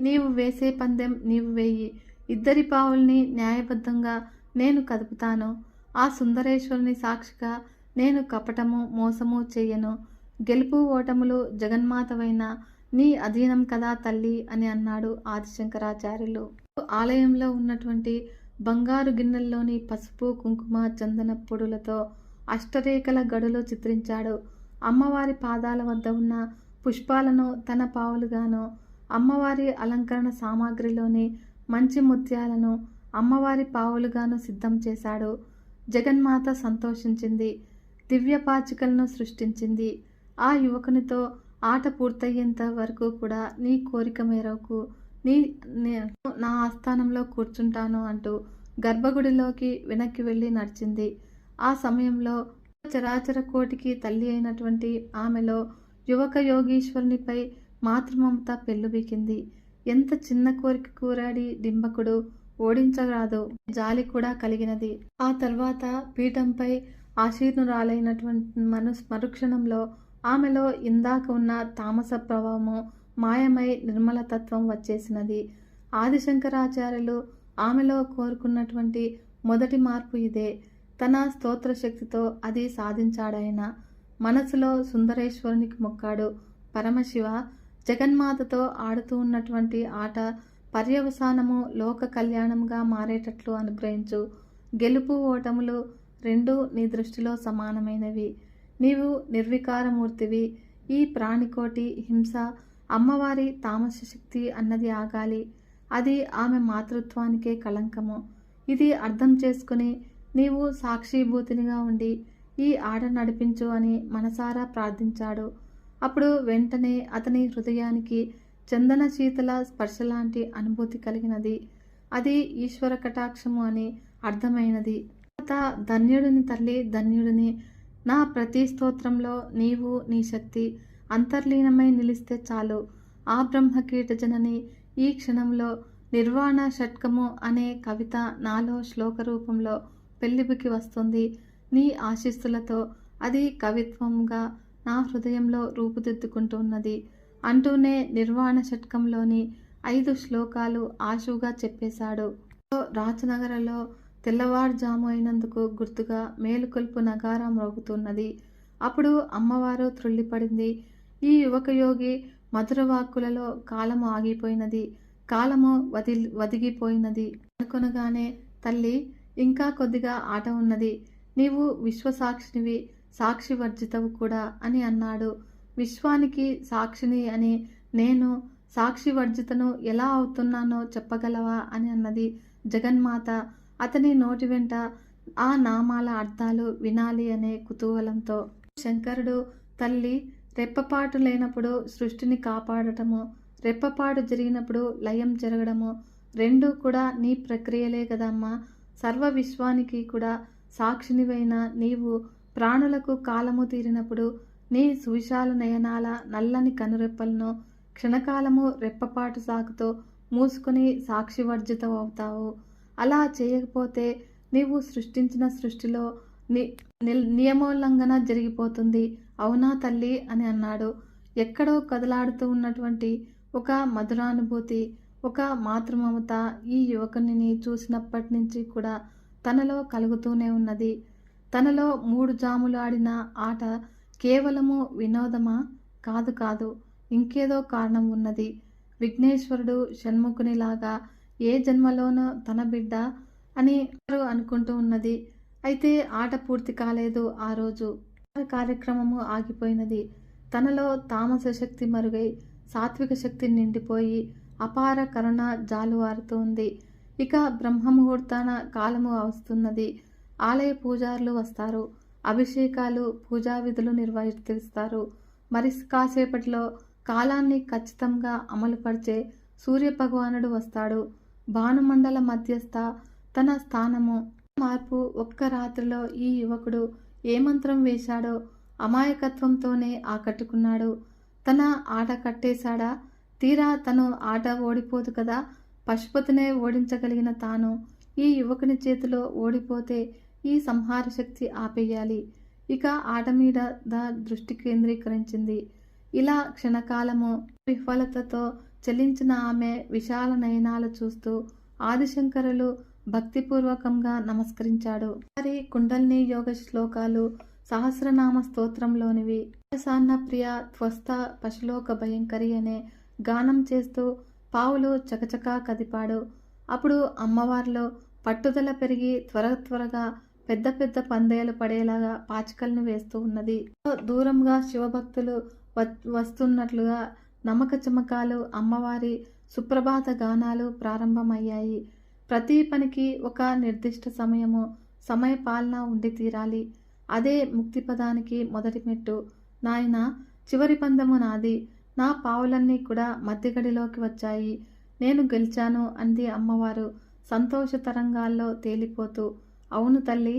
నీవు వేసే పందెం నీవు వేయి. ఇద్దరి పావుల్ని న్యాయబద్ధంగా నేను కదుపుతాను. ఆ సుందరేశ్వరుని సాక్షిగా నేను కపటము మోసము చెయ్యను. గెలుపు ఓటములు జగన్మాతవైన నీ అధీనం కదా తల్లి అని అన్నాడు ఆదిశంకరాచార్యులు. ఆలయంలో ఉన్నటువంటి బంగారు గిన్నెల్లోని పసుపు, కుంకుమ, చందన పొడులతో అష్టరేఖల గడులు చిత్రించాడు. అమ్మవారి పాదాల వద్ద ఉన్న పుష్పాలను తన పావులుగాను, అమ్మవారి అలంకరణ సామాగ్రిలోని మంచి ముత్యాలను అమ్మవారి పావులుగాను సిద్ధం చేశాడు. జగన్మాత సంతోషించింది. దివ్య పాచికలను సృష్టించింది. ఆ యువకునితో ఆట పూర్తయ్యేంత వరకు కూడా నీ కోరిక మేరకు నా ఆస్థానంలో కూర్చుంటాను అంటూ గర్భగుడిలోకి వెనక్కి వెళ్ళి నడిచింది. ఆ సమయంలో చరాచర కోటికి తల్లి అయినటువంటి ఆమెలో యువక యోగీశ్వరునిపై మాతృమమత పెళ్ళుబికింది. ఎంత చిన్న కోరిక కూరాడి డింబకుడు ఓడించరాదు జాలి కూడా కలిగినది. ఆ తర్వాత పీఠంపై ఆశీర్ణురాలైనటువంటి మరుక్షణంలో ఆమెలో ఇందాక ఉన్న తామస ప్రభావము మాయమై నిర్మలతత్వం వచ్చేసినది. ఆదిశంకరాచార్యులు ఆమెలో కోరుకున్నటువంటి మొదటి మార్పు ఇదే. తన స్తోత్ర శక్తితో అది సాధించాడాయన. మనసులో సుందరేశ్వరునికి మొక్కాడు. పరమశివ, జగన్మాతతో ఆడుతూ ఉన్నటువంటి ఆట పర్యవసానము లోక కళ్యాణంగా మారేటట్లు అనుగ్రహించు. గెలుపు ఓటములు రెండూ నీ దృష్టిలో సమానమైనవి. నీవు నిర్వికారమూర్తివి. ఈ ప్రాణికోటి హింస అమ్మవారి తామస శక్తి అన్నది ఆగాలి. అది ఆమె మాతృత్వానికే కళంకము. ఇది అర్థం చేసుకుని నీవు సాక్షిభూతినిగా ఉండి ఈ ఆట నడిపించు అని మనసారా ప్రార్థించాడు. అప్పుడు వెంటనే అతని హృదయానికి చందన శీతల స్పర్శలాంటి అనుభూతి కలిగినది. అది ఈశ్వర కటాక్షము అని అర్థమైనది. ధన్యుడిని తల్లి, ధన్యుడిని. నా ప్రతి స్తోత్రంలో నీవు నీ శక్తి అంతర్లీనమై నిలిస్తే చాలు. ఆ బ్రహ్మకీట జనని ఈ క్షణంలో నిర్వాణ షట్కము అనే కవిత నాలో శ్లోక రూపంలో పెళ్ళిబికి వస్తుంది. నీ ఆశీస్సులతో అది కవిత్వంగా నా హృదయంలో రూపుదిద్దుకుంటున్నది అంటూనే నిర్వాణ షట్కంలోని 5 శ్లోకాలు ఆశువుగా చెప్పేశాడు. రాజనగరలో తెల్లవారుజాము అయినందుకు గుర్తుగా మేలుకొల్పు నగారా మ్రోగుతున్నది. అప్పుడు అమ్మవారు త్రుళ్ళిపడింది. ఈ యువక యోగి మధుర వాక్కులలో కాలము ఆగిపోయినది, కాలము వదిగిపోయినది అనుకొనగానే, తల్లి, ఇంకా కొద్దిగా ఆట ఉన్నది. నీవు విశ్వసాక్షినివి, సాక్షి వర్జితవు కూడా అని అన్నాడు. విశ్వానికి సాక్షిని అని నేను సాక్షి వర్జితను ఎలా అవుతున్నానో చెప్పగలవా అని అన్నది జగన్మాత. అతని నోటి వెంట ఆ నామాల అర్థాలు వినాలి అనే కుతూహలంతో. శంకరుడు, తల్లి, రెప్పపాటు లేనప్పుడు సృష్టిని కాపాడటము, రెప్పపాటు జరిగినప్పుడు లయం జరగడము రెండూ కూడా నీ ప్రక్రియలే కదమ్మా. సర్వ విశ్వానికి కూడా సాక్షినివైన నీవు ప్రాణులకు కాలము తీరినప్పుడు నీ సువిశాల నయనాల నల్లని కనురెప్పలను క్షణకాలము రెప్పపాటు సాకుతో మూసుకొని సాక్షివర్జితమవుతావు. అలా చేయకపోతే నీవు సృష్టించిన సృష్టిలో నియమోల్లంఘన జరిగిపోతుంది. అవునా తల్లి అని అన్నాడు. ఎక్కడో కదలాడుతూ ఉన్నటువంటి ఒక మధురానుభూతి, ఒక మాతృమమత ఈ యువకునిని చూసినప్పటి నుంచి కూడా తనలో కలుగుతూనే ఉన్నది. తనలో 3 జాములు ఆడిన ఆట కేవలము వినోదమా? కాదు కాదు, ఇంకేదో కారణం ఉన్నది. విఘ్నేశ్వరుడు షణ్ముఖునిలాగా ఏ జన్మలోనో తన బిడ్డ అని అనుకుంటూ ఉన్నది. అయితే ఆట పూర్తి కాలేదు. ఆ రోజు కార్యక్రమము ఆగిపోయినది. తనలో తామస శక్తి మరుగై సాత్విక శక్తి నిండిపోయి అపార కరుణ జాలువారుతూ ఉంది. ఇక బ్రహ్మముహూర్తాన కాలము వస్తున్నది. ఆలయ పూజారులు వస్తారు. అభిషేకాలు, పూజా విధులు నిర్వర్తిస్తారు. మరి కాసేపట్లో కాలాన్ని ఖచ్చితంగా అమలుపరిచే సూర్యభగవానుడు వస్తాడు. భానుమండల మధ్యస్థ తన స్థానము మార్పు ఒక్క రాత్రిలో ఈ యువకుడు ఏ మంత్రం వేశాడో అమాయకత్వంతోనే ఆకట్టుకున్నాడు. తన ఆట కట్టేశాడా? తీరా తను ఆట ఓడిపోదు కదా. పశుపతినే ఓడించగలిగిన తాను ఈ యువకుని చేతిలో ఓడిపోతే ఈ సంహార శక్తి ఆపేయాలి. ఇక ఆట మీద దృష్టి కేంద్రీకరించింది. ఇలా క్షణకాలము విఫలతతో చలించిన ఆమె విశాల నయనాలు చూస్తూ ఆదిశంకరులు భక్తిపూర్వకంగా నమస్కరించాడు. వారి కుండల్ని యోగ శ్లోకాలు సహస్రనామ స్తోత్రంలోనివి. సాన్న ప్రియ త్వస్త పశులోక భయంకరి అనే గానం చేస్తూ పావులు చకచకా కదిపాడు. అప్పుడు అమ్మవారిలో పట్టుదల పెరిగి త్వరగా పెద్ద పెద్ద పందేలు పడేలాగా పాచికలను వేస్తూ ఉన్నది. దూరంగా శివభక్తులు వస్తున్నట్లుగా నమ్మక చమకాలు, అమ్మవారి సుప్రభాత గానాలు ప్రారంభమయ్యాయి. ప్రతి పనికి ఒక నిర్దిష్ట సమయ పాలన ఉండి తీరాలి. అదే ముక్తిపదానికి మొదటి మెట్టు. నాయనా, చివరి పందెము నాది. నా పావులన్నీ కూడా మధ్యగడిలోకి వచ్చాయి. నేను గెలిచాను అంది అమ్మవారు సంతోష తరంగాల్లో తేలిపోతూ. అవును తల్లి,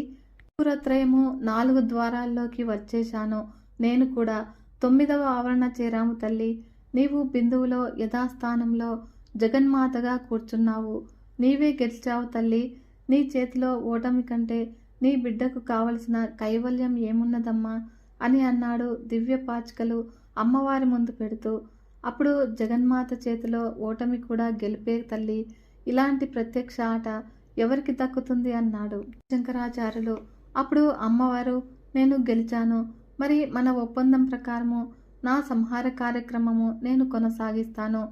పూరత్రయము 4 ద్వారాల్లోకి వచ్చేశాను. నేను కూడా 9వ ఆవరణ చేరాము తల్లి. నీవు బిందువులో యథాస్థానంలో జగన్మాతగా కూర్చున్నావు. నీవే గెలిచావు తల్లి. నీ చేతిలో ఓటమి కంటే నీ బిడ్డకు కావలసిన కైవల్యం ఏమున్నదమ్మా అని అన్నాడు దివ్య పాచికలు అమ్మవారి ముందు పెడుతూ. అప్పుడు జగన్మాత చేతిలో ఓటమి కూడా గెలిపే తల్లి. ఇలాంటి ప్రత్యక్ష ఆట ఎవరికి దక్కుతుంది అన్నాడు శంకరాచార్యులు. అప్పుడు అమ్మవారు, నేను గెలిచాను. మరి మన ఒప్పందం ప్రకారము నా సంహార కార్యక్రమము నేను కొనసాగిస్తాను.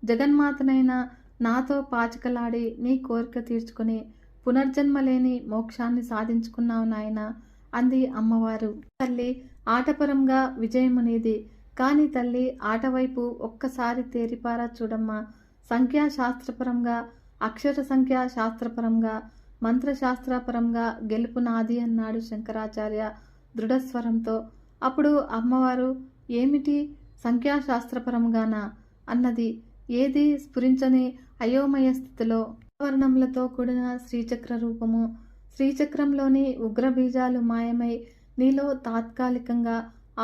జగన్మాతనైనా నాతో పాచికలాడి నీ కోరిక తీర్చుకుని పునర్జన్మ లేని మోక్షాన్ని సాధించుకున్నావు నాయన అంది అమ్మవారు. తల్లి, ఆటపరంగా విజయమునిది. కాని తల్లి, ఆట వైపు ఒక్కసారి తేరిపారా చూడమ్మా. సంఖ్యాశాస్త్రపరంగా, అక్షర సంఖ్యా శాస్త్రపరంగా, మంత్రశాస్త్రపరంగా గెలుపు నాది అన్నాడు శంకరాచార్య దృఢస్వరంతో. అప్పుడు అమ్మవారు, ఏమిటి సంఖ్యాశాస్త్రపరంగానా అన్నది. ఏది స్ఫురించని అయోమయ స్థితిలో వర్ణములతో కూడిన శ్రీచక్ర రూపము. శ్రీచక్రంలోని ఉగ్రబీజాలు మాయమై నీలో తాత్కాలికంగా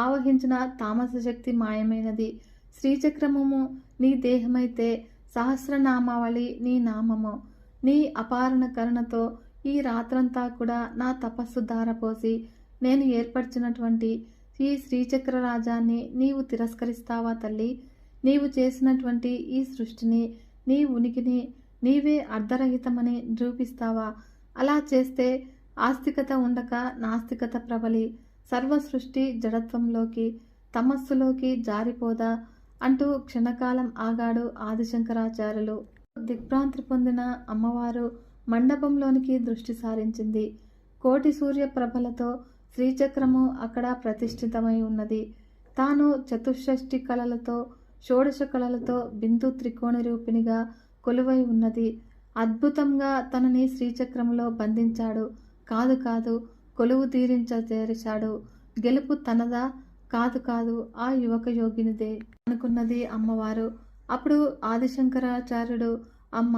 ఆవహించిన తామస శక్తి మాయమైనది. శ్రీచక్రము నీ దేహమైతే సహస్రనామావళి నీ నామము. నీ అపారణ కరుణతో ఈ రాత్రంతా కూడా నా తపస్సు ధారపోసి నేను ఏర్పరిచినటువంటి ఈ శ్రీచక్ర రాజాన్ని నీవు తిరస్కరిస్తావా తల్లి? నీవు చేసినటువంటి ఈ సృష్టిని, నీ ఉనికిని నీవే అర్ధరహితమని నిరూపిస్తావా? అలా చేస్తే ఆస్తికత ఉండక నాస్తికత ప్రబలి సర్వ సృష్టి జడత్వంలోకి, తమస్సులోకి జారిపోదా అంటూ క్షణకాలం ఆగాడు ఆదిశంకరాచార్యులు. దిగ్భ్రాంతి పొందిన అమ్మవారు మండపంలోనికి దృష్టి సారించింది. కోటి సూర్య ప్రభలతో శ్రీచక్రము అక్కడ ప్రతిష్ఠితమై ఉన్నది. తాను చతుషష్ఠి కళలతో, షోడశ కళలతో బిందు త్రికోణ రూపిణిగా కొలువై ఉన్నది. అద్భుతంగా తనని శ్రీచక్రములో బంధించాడు. కాదు కాదు, కొలువు తీరించేశాడు. గెలుపు తనదా? కాదు కాదు, ఆ యువక యోగినిదే అనుకున్నది అమ్మవారు. అప్పుడు ఆదిశంకరాచార్యుడు, అమ్మ,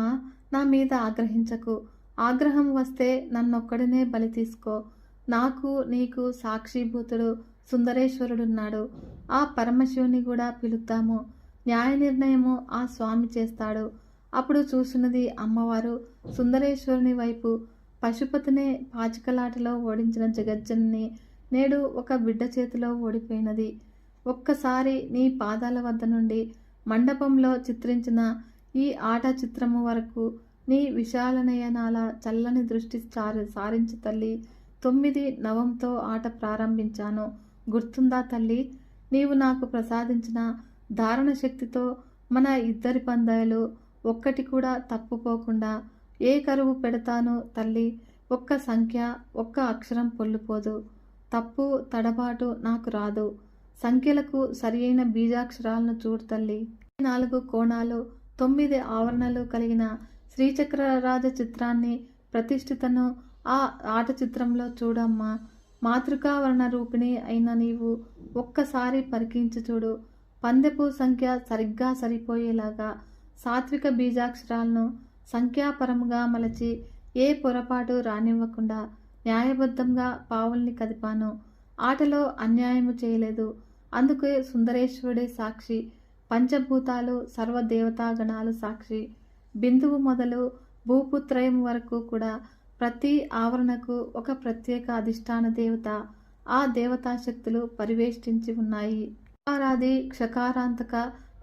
నా మీద ఆగ్రహించకు. ఆగ్రహం వస్తే నన్నొక్కడినే బలి తీసుకో. నాకు నీకు సాక్షిభూతుడు సుందరేశ్వరుడున్నాడు. ఆ పరమశివుని కూడా పిలుద్దాము. న్యాయ నిర్ణయము ఆ స్వామి చేస్తాడు. అప్పుడు చూసినది అమ్మవారు సుందరేశ్వరుని వైపు. పశుపతినే పాచికలాటలో ఓడించిన జగజ్జనని నేడు ఒక బిడ్డ చేతిలో ఓడిపోయినది. ఒక్కసారి నీ పాదాల వద్ద నుండి మండపంలో చిత్రించిన ఈ ఆట చిత్రము వరకు నీ విశాల నయనాల చల్లని దృష్టి సారించి తల్లి. 9 నవంతో ఆట ప్రారంభించాను. గుర్తుందా తల్లి? నీవు నాకు ప్రసాదించిన ధారణ శక్తితో మన ఇద్దరి పందాలు ఒక్కటి కూడా తప్పుపోకుండా ఏ కరువు పెడతాను తల్లి. ఒక్క సంఖ్య, ఒక్క అక్షరం పొల్లుపోదు. తప్పు తడబాటు నాకు రాదు. సంఖ్యలకు సరియైన బీజాక్షరాలను చూడు తల్లి. 4 కోణాలు, 9 ఆవరణలు కలిగిన శ్రీచక్రరాజ చిత్రాన్ని ప్రతిష్ఠితను ఆ ఆట చిత్రంలో చూడమ్మా. మాతృకావర్ణ రూపిణి అయిన నీవు ఒక్కసారి పరికించి చూడు. పందెపు సంఖ్య సరిగ్గా సరిపోయేలాగా సాత్విక బీజాక్షరాలను సంఖ్యాపరముగా మలచి ఏ పొరపాటు రానివ్వకుండా న్యాయబద్ధంగా పావుల్ని కదిపాను. ఆటలో అన్యాయము చేయలేదు. అందుకే సుందరేశ్వరుడే సాక్షి, పంచభూతాలు సర్వదేవతాగణాలు సాక్షి. బిందువు మొదలు భూపుత్రయం వరకు కూడా ప్రతి ఆవరణకు ఒక ప్రత్యేక అధిష్టాన దేవత, ఆ దేవతాశక్తులు పరివేష్టించి ఉన్నాయి. ఆరాది క్షకారాంతక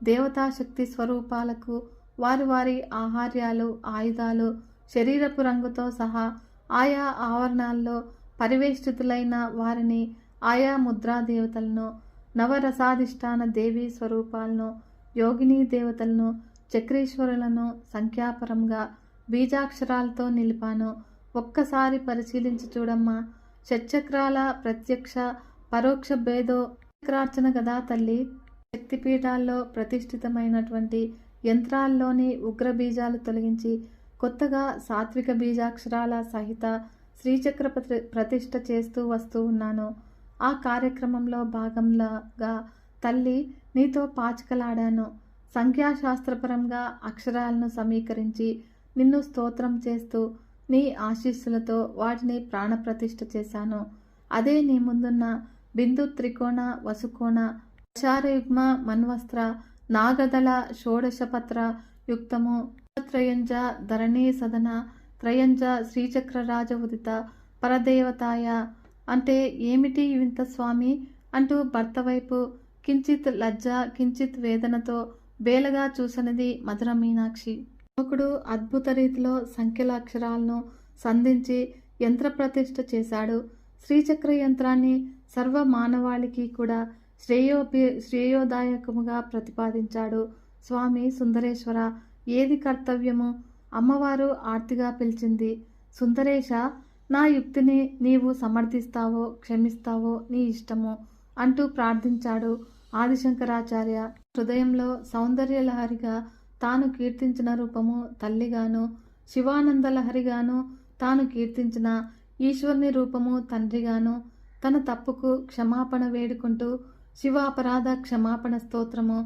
దేవతాశక్తి స్వరూపాలకు వారి వారి ఆహార్యాలు, ఆయుధాలు, శరీరపు రంగుతో సహా ఆయా ఆవరణాల్లో పరివేష్టితులైన వారిని, ఆయా ముద్రా దేవతలను, నవరసాధిష్టాన దేవీ స్వరూపాలను, యోగిని దేవతలను, చక్రీశ్వరులను సంఖ్యాపరంగా బీజాక్షరాలతో నిలిపాను. ఒక్కసారి పరిశీలించి చూడమ్మా. షట్చక్రాల ప్రత్యక్ష పరోక్ష భేదో చక్రార్చన కదా తల్లి. శక్తిపీఠాల్లో ప్రతిష్ఠితమైనటువంటి యంత్రాల్లోని ఉగ్ర బీజాలు తొలగించి కొత్తగా సాత్విక బీజాక్షరాల సహిత శ్రీచక్ర ప్రతిష్ఠ చేస్తూ వస్తూ ఉన్నాను. ఆ కార్యక్రమంలో భాగంలాగా తల్లి నీతో పాచికలాడాను. సంఖ్యాశాస్త్రపరంగా అక్షరాలను సమీకరించి నిన్ను స్తోత్రం చేస్తూ నీ ఆశీస్సులతో వాటిని ప్రాణప్రతిష్ఠ చేశాను. అదే నీ ముందున్న బిందు త్రికోణ వసుకోణ దశారయుగ్మ మన్వస్త్ర నాగదళ షోడశపత్ర యుక్తము త్రయంజ ధరణీ సదన త్రయంజ శ్రీచక్రరాజ ఉదిత పరదేవతాయ. అంటే ఏమిటి వింత స్వామి అంటూ భర్త వైపు కించిత్ లజ్జ కించిత్ వేదనతో బేలగా చూసనిది మధుర మీనాక్షి. ఒకడు అద్భుత రీతిలో సంఖ్యల అక్షరాలను సంధించి యంత్రప్రతిష్ఠ చేశాడు. శ్రీచక్ర యంత్రాన్ని సర్వ మానవాళికి కూడా శ్రేయోదాయకముగా ప్రతిపాదించాడు. స్వామి సుందరేశ్వర, ఏది కర్తవ్యము? అమ్మవారు ఆర్తిగా పిలిచింది. సుందరేశ, నా యుక్తిని నీవు సమర్థిస్తావో క్షమిస్తావో నీ ఇష్టము అంటూ ప్రార్థించాడు ఆదిశంకరాచార్య. హృదయంలో సౌందర్యలహరిగా తాను కీర్తించిన రూపము తల్లిగాను, శివానందలహరిగాను తాను కీర్తించిన ఈశ్వరుని రూపము తండ్రిగాను తన తప్పుకు క్షమాపణ వేడుకుంటూ శివాపరాధ క్షమాపణ స్తోత్రము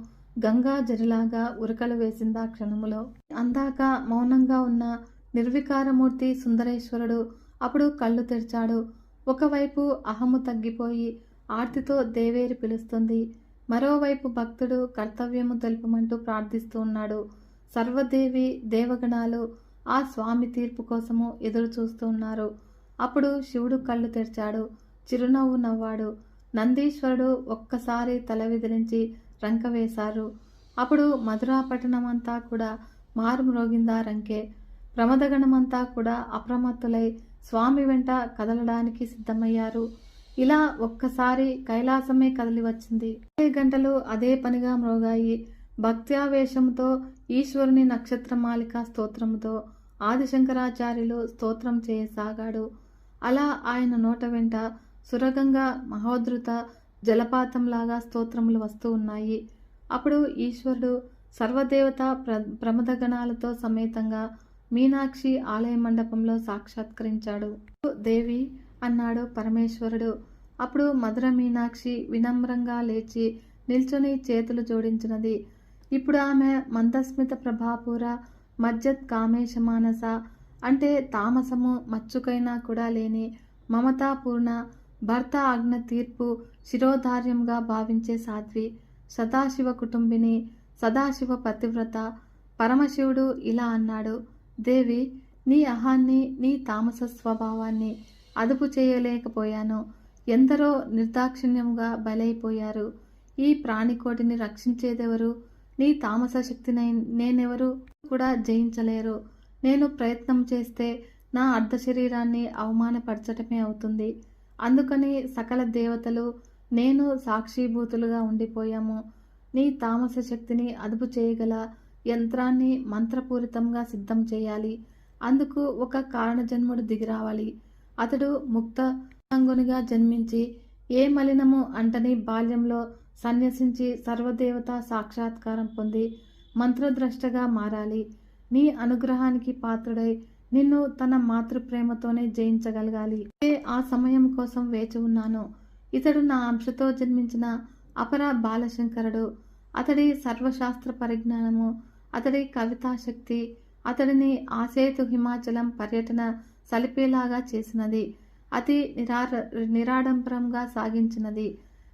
గంగా జరిలాగా ఉరకలు వేసిందా క్షణములో. అందాక మౌనంగా ఉన్న నిర్వికారమూర్తి సుందరేశ్వరుడు అప్పుడు కళ్ళు తెరిచాడు. ఒకవైపు అహము తగ్గిపోయి ఆర్తితో దేవేరి పిలుస్తుంది. మరోవైపు భక్తుడు కర్తవ్యము తెలుపమంటూ ప్రార్థిస్తూ ఉన్నాడు. సర్వదేవి దేవగణాలు ఆ స్వామి తీర్పు కోసము ఎదురు చూస్తూ ఉన్నారు. అప్పుడు శివుడు కళ్ళు తెరిచాడు. చిరునవ్వు నవ్వాడు. నందీశ్వరుడు ఒక్కసారి తల విదిలించి రంక వేశారు. అప్పుడు మధురాపట్టణమంతా కూడా మారుమ్రోగిందా రంకే. ప్రమదగణమంతా కూడా అప్రమత్తులై స్వామి వెంట కదలడానికి సిద్ధమయ్యారు. ఇలా ఒక్కసారి కైలాసమే కదిలి వచ్చింది. 20 గంటలు అదే పనిగా మ్రోగాయి. భక్త్యావేశంతో ఈశ్వరుని నక్షత్రమాలిక స్తోత్రముతో ఆదిశంకరాచార్యులు స్తోత్రం చేయసాగాడు. అలా ఆయన నోట వెంట సురగంగా మహోద్ధృత జలపాతంలాగా స్తోత్రములు వస్తూ ఉన్నాయి. అప్పుడు ఈశ్వరుడు సర్వదేవత ప్రమదగణాలతో సమేతంగా మీనాక్షి ఆలయ మండపంలో సాక్షాత్కరించాడు. దేవి అన్నాడు పరమేశ్వరుడు. అప్పుడు మధుర మీనాక్షి వినమ్రంగా లేచి నిల్చొని చేతులు జోడించినది. ఇప్పుడు ఆమె మందస్మిత ప్రభాపూర మజ్జత్ కామేశ మానస, అంటే తామసము మచ్చుకైనా కూడా లేని మమతాపూర్ణ, భర్త ఆజ్ఞ తీర్పు శిరోధార్యంగా భావించే సాధ్వి, సదాశివ కుటుంబిని, సదాశివ పతివ్రత. పరమశివుడు ఇలా అన్నాడు. దేవి, నీ అహాన్ని, నీ తామస స్వభావాన్ని అదుపు చేయలేకపోయాను. ఎందరో నిర్దాక్షిణ్యంగా బలైపోయారు. ఈ ప్రాణికోటిని రక్షించేదెవరు? నీ తామస శక్తిని నేనెవరు కూడా జయించలేరు. నేను ప్రయత్నం చేస్తే నా అర్ధ శరీరాన్ని అవమానపరచటమే అవుతుంది. అందుకని సకల దేవతలు నేను సాక్షిభూతులుగా ఉండిపోయాము. నీ తామస శక్తిని అదుపు చేయగల యంత్రాన్ని మంత్రపూరితంగా సిద్ధం చేయాలి. అందుకు ఒక కారణజన్ముడు దిగిరావాలి. అతడు ముక్తాంగునిగా జన్మించి ఏ మలినము అంటని బాల్యంలో సన్యసించి సర్వదేవత సాక్షాత్కారం పొంది మంత్రద్రష్టగా మారాలి. నీ అనుగ్రహానికి పాత్రుడై నిన్ను తన మాతృప్రేమతోనే జయించగలగాలి. ఆ సమయం కోసం వేచి ఉన్నాను. ఇతడు నా అంశతో జన్మించిన అపర బాలశంకరుడు. అతడి సర్వశాస్త్ర పరిజ్ఞానము, అతడి కవితాశక్తి అతడిని ఆసేతు హిమాచలం పర్యటన సలిపేలాగా చేసినది. అతి నిరాడంబరంగా సాగించినది.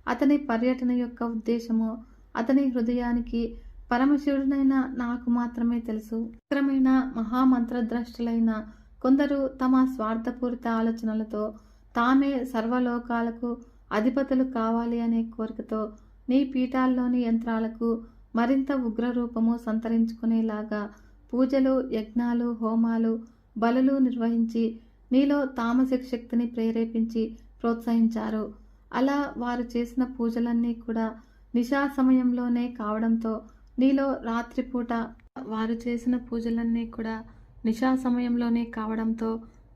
అతని పర్యటన యొక్క ఉద్దేశము అతని హృదయానికి పరమశివుడైన నాకు మాత్రమే తెలుసు. విచిత్రమైన మహామంత్రద్రష్టులైన కొందరు తమ స్వార్థపూరిత ఆలోచనలతో తామే సర్వలోకాలకు అధిపతులు కావాలి అనే కోరికతో నీ పీఠాల్లోని యంత్రాలకు మరింత ఉగ్రరూపము సంతరించుకునేలాగా పూజలు, యజ్ఞాలు, హోమాలు, బలులు నిర్వహించి నీలో తామసిక శక్తిని ప్రేరేపించి ప్రోత్సహించారు. అలా వారు చేసిన పూజలన్నీ కూడా నిశా సమయంలోనే కావడంతో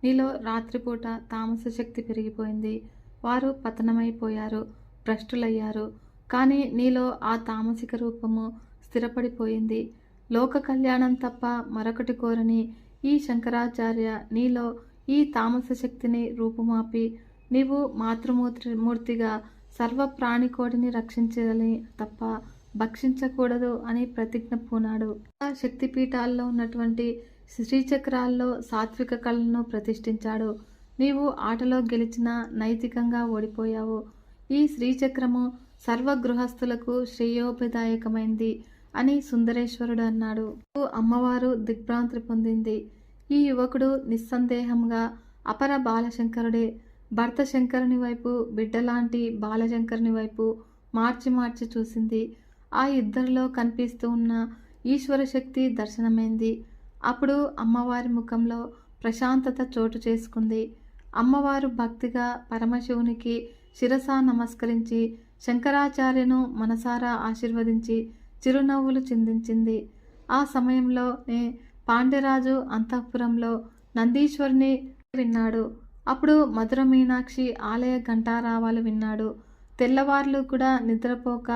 నీలో రాత్రిపూట తామస శక్తి పెరిగిపోయింది. వారు పతనమైపోయారు, భ్రష్టులయ్యారు. కానీ నీలో ఆ తామసిక రూపము స్థిరపడిపోయింది. లోక కళ్యాణం తప్ప మరొకటి కోరని ఈ శంకరాచార్య నీలో ఈ తామస శక్తిని రూపుమాపి నీవు మాతృమూర్తిగా సర్వ ప్రాణికోటిని రక్షించాలని తప్ప భక్షించకూడదు అని ప్రతిజ్ఞ పూనాడు. ఆ శక్తిపీఠాల్లో ఉన్నటువంటి శ్రీచక్రాల్లో సాత్విక కళలను ప్రతిష్ఠించాడు. నీవు ఆటలో గెలిచినా నైతికంగా ఓడిపోయావు. ఈ శ్రీచక్రము సర్వ గృహస్థులకు శ్రేయోభిదాయకమైంది అని సుందరేశ్వరుడు అన్నాడు. అమ్మవారు దిగ్భ్రాంతి పొందింది. ఈ యువకుడు నిస్సందేహంగా అపర బాలశంకరుడే. భర్త శంకరుని వైపు, బిడ్డలాంటి బాలశంకరుని వైపు మార్చి మార్చి చూసింది. ఆ ఇద్దరిలో కనిపిస్తూ ఉన్న ఈశ్వర శక్తి దర్శనమైంది. అప్పుడు అమ్మవారి ముఖంలో ప్రశాంతత చోటు చేసుకుంది. అమ్మవారు భక్తిగా పరమశివునికి శిరసా నమస్కరించి శంకరాచార్యను మనసారా ఆశీర్వదించి చిరునవ్వులు చిందించింది. ఆ సమయంలోనే పాండ్యరాజు అంతఃపురంలో నందీశ్వరుని విన్నాడు. అప్పుడు మధుర మీనాక్షి ఆలయ ఘంటారావాలు విన్నాడు. తెల్లవార్లు కూడా నిద్రపోక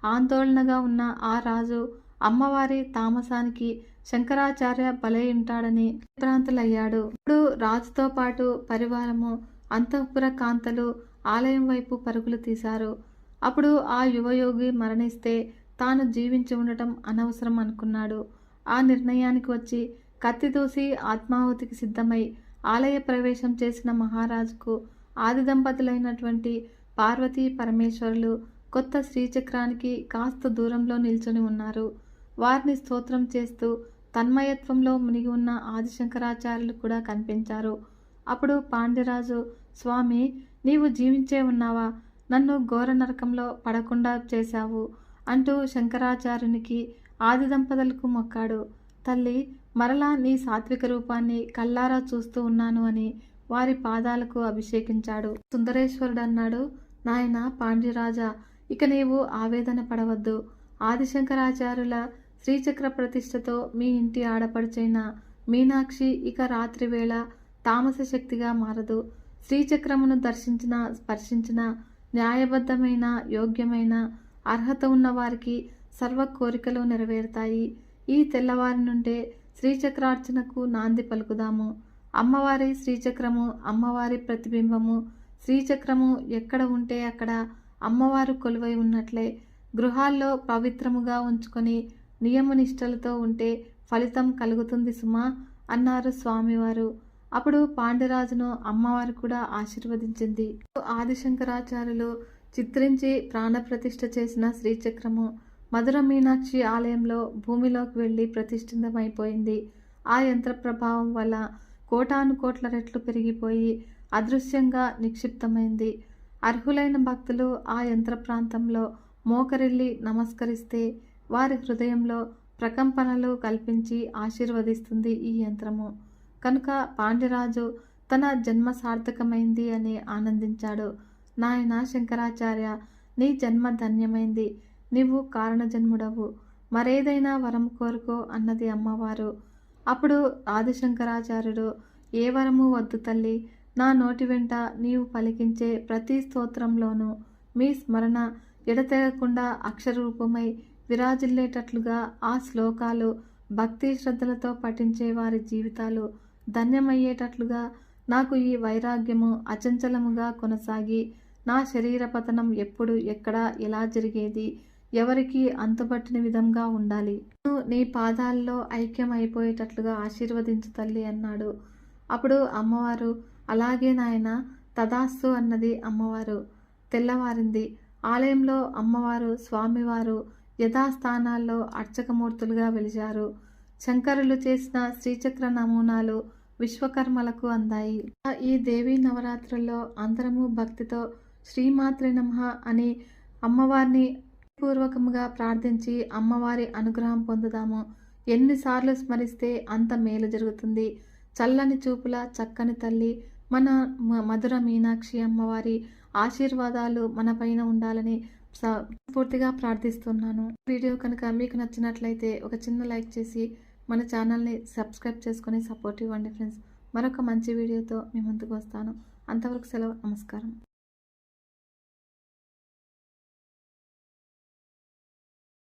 ఆందోళనగా ఉన్న ఆ రాజు అమ్మవారి తామసానికి శంకరాచార్య బలై ఉంటాడని విభ్రాంతులయ్యాడు. ఇప్పుడు రాజుతో పాటు పరివారము, అంతఃపుర కాంతలు ఆలయం వైపు పరుగులు తీశారు. అప్పుడు ఆ యువయోగి మరణిస్తే తాను జీవించి ఉండటం అనవసరం అనుకున్నాడు. ఆ నిర్ణయానికి వచ్చి కత్తి దూసి ఆత్మాహుతికి సిద్ధమై ఆలయ ప్రవేశం చేసిన మహారాజుకు ఆది దంపతులైనటువంటి పార్వతీ పరమేశ్వరులు కొత్త శ్రీచక్రానికి కాస్త దూరంలో నిల్చొని ఉన్నారు. వారిని స్తోత్రం చేస్తూ తన్మయత్వంలో మునిగి ఉన్న ఆదిశంకరాచార్యులు కూడా కనిపించారు. అప్పుడు పాండ్యరాజు, స్వామి, నీవు జీవించే ఉన్నావా? నన్ను ఘోర నరకంలో పడకుండా చేశావు అంటూ శంకరాచార్యునికి ఆది దంపతులకు మొక్కాడు. తల్లి, మరలా నీ సాత్విక రూపాన్ని కల్లారా చూస్తూ ఉన్నాను అని వారి పాదాలకు అభిషేకించాడు. సుందరేశ్వరుడు అన్నాడు, నాయన పాండ్యరాజా, ఇక నీవు ఆవేదన పడవద్దు. ఆదిశంకరాచార్యుల శ్రీచక్ర ప్రతిష్టతో మీ ఇంటి ఆడపడుచైన మీనాక్షి ఇక రాత్రి వేళ తామస శక్తిగా మారదు. శ్రీచక్రమును దర్శించిన, స్పర్శించిన న్యాయబద్ధమైన, యోగ్యమైన, అర్హత ఉన్న వారికి సర్వ కోరికలు నెరవేరుతాయి. ఈ తెల్లవారి నుండే శ్రీచక్రార్చనకు నాంది పలుకుదాము. అమ్మవారి శ్రీచక్రము, అమ్మవారి ప్రతిబింబము. శ్రీచక్రము ఎక్కడ ఉంటే అక్కడ అమ్మవారు కొలువై ఉన్నట్లే గృహాల్లో పవిత్రముగా ఉంచుకొని నియమనిష్టలతో ఉంటే ఫలితం కలుగుతుంది సుమా అన్నారు స్వామివారు. అప్పుడు పాండ్యరాజును అమ్మవారు కూడా ఆశీర్వదించింది. ఆదిశంకరాచార్యులు చిత్రించి ప్రాణప్రతిష్ఠ చేసిన శ్రీచక్రము మధుర మీనాక్షి ఆలయంలో భూమిలోకి వెళ్ళి ప్రతిష్ఠితమైపోయింది. ఆ యంత్ర ప్రభావం వల్ల కోటాను కోట్ల రెట్లు పెరిగిపోయి అదృశ్యంగా నిక్షిప్తమైంది. అర్హులైన భక్తులు ఆ యంత్ర ప్రాంతంలో మోకరిల్లి నమస్కరిస్తే వారి హృదయంలో ప్రకంపనలు కల్పించి ఆశీర్వదిస్తుంది ఈ యంత్రము. కనుక పాండ్యరాజు తన జన్మ సార్థకమైంది అని ఆనందించాడు. నాయనా శంకరాచార్య, నీ జన్మ ధన్యమైంది. నీవు కారణజన్ముడవు. మరేదైనా వరం కోరుకో అన్నది అమ్మవారు. అప్పుడు ఆదిశంకరాచార్యుడు, ఏ వరము వద్దు తల్లి, నా నోటి వెంట నీవు పలికించే ప్రతి స్తోత్రంలోనూ మీ స్మరణ ఎడతెగకుండా అక్షరరూపమై విరాజిల్లేటట్లుగా ఆ శ్లోకాలు భక్తి శ్రద్ధలతో పఠించే వారి జీవితాలు ధన్యమయ్యేటట్లుగా నాకు ఈ వైరాగ్యము అచంచలముగా కొనసాగి నా శరీర పతనం ఎప్పుడు ఎక్కడ ఎలా జరిగేది ఎవరికి అంతుబట్టిన విధంగా ఉండాలి. నేను నీ పాదాల్లో ఐక్యం అయిపోయేటట్లుగా ఆశీర్వదించు తల్లి అన్నాడు. అప్పుడు అమ్మవారు, అలాగే నాయన, తదాస్తు అన్నది అమ్మవారు. తెల్లవారింది. ఆలయంలో అమ్మవారు స్వామివారు యథాస్థానాల్లో అర్చకమూర్తులుగా వెలిశారు. శంకరులు చేసిన శ్రీచక్ర నమూనాలు విశ్వకర్మలకు అందాయి. ఈ దేవీ నవరాత్రుల్లో అందరము భక్తితో శ్రీమాత్రే నమః అని అమ్మవారిని పూర్వకముగా ప్రార్థించి అమ్మవారి అనుగ్రహం పొందుదాము. ఎన్నిసార్లు స్మరిస్తే అంత మేలు జరుగుతుంది. చల్లని చూపుల చక్కని తల్లి మన మధుర మీనాక్షి అమ్మవారి ఆశీర్వాదాలు మన పైన ఉండాలని పూర్తిగా ప్రార్థిస్తున్నాను. వీడియో కనుక మీకు నచ్చినట్లయితే ఒక చిన్న లైక్ చేసి మన ఛానల్ని సబ్స్క్రైబ్ చేసుకొని సపోర్ట్ ఇవ్వండి ఫ్రెండ్స్. మరొక మంచి వీడియోతో మీ ముందుకు వస్తాను. అంతవరకు సెలవు. నమస్కారం.